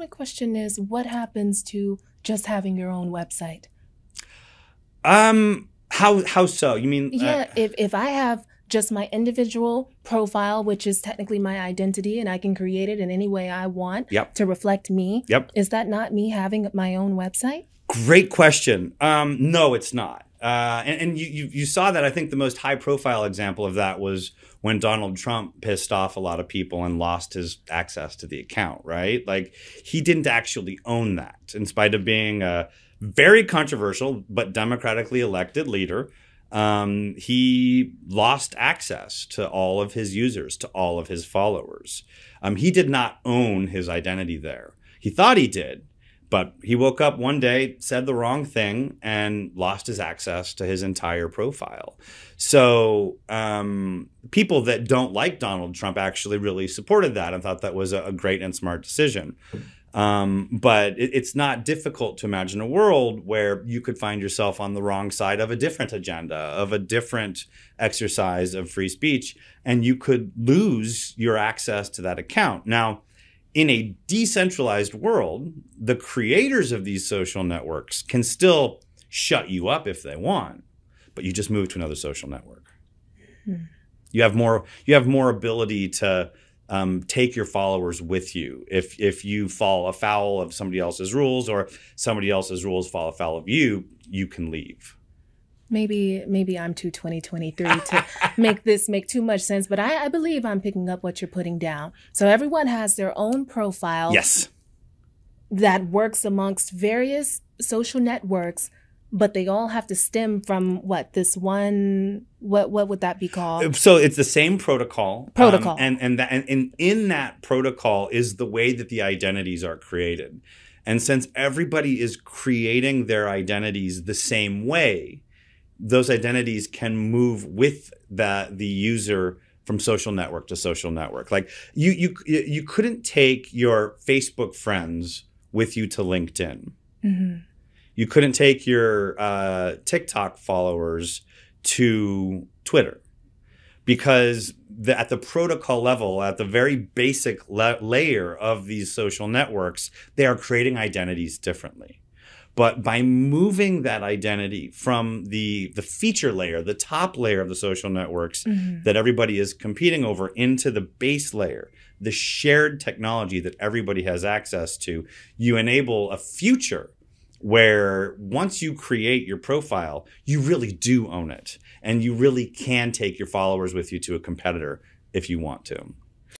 my question is, what happens to just having your own website? How so? You mean? Yeah, if I have just my individual profile, which is technically my identity, and I can create it in any way I want to reflect me, is that not me having my own website? Great question. No, it's not. And you saw that. I think the most high profile example of that was when Donald Trump pissed off a lot of people and lost his access to the account, right? Like, he didn't actually own that, in spite of being a very controversial but democratically elected leader. He lost access to all of his users, to all of his followers. He did not own his identity there. He thought he did. But he woke up one day, said the wrong thing, and lost his access to his entire profile. So people that don't like Donald Trump actually really supported that and thought that was a great and smart decision. But it's not difficult to imagine a world where you could find yourself on the wrong side of a different agenda, of a different exercise of free speech, and you could lose your access to that account. Now, in a decentralized world, the creators of these social networks can still shut you up if they want, but you just move to another social network. You have more ability to take your followers with you. If you fall afoul of somebody else's rules, or somebody else's rules fall afoul of you, you can leave. Maybe I'm too 2023 to make this make too much sense, but I believe I'm picking up what you're putting down. So everyone has their own profile. Yes. That works amongst various social networks, but they all have to stem from this one, what would that be called? So it's the same protocol. And in that protocol is the way that the identities are created. And since everybody is creating their identities the same way, those identities can move with the user from social network to social network. Like you couldn't take your Facebook friends with you to LinkedIn. Mm-hmm. You couldn't take your TikTok followers to Twitter, because at the protocol level, at the very basic layer of these social networks, they are creating identities differently. But by moving that identity from the feature layer, the top layer of the social networks that everybody is competing over, into the base layer, the shared technology that everybody has access to, you enable a future where once you create your profile, you really do own it. And you really can take your followers with you to a competitor if you want to.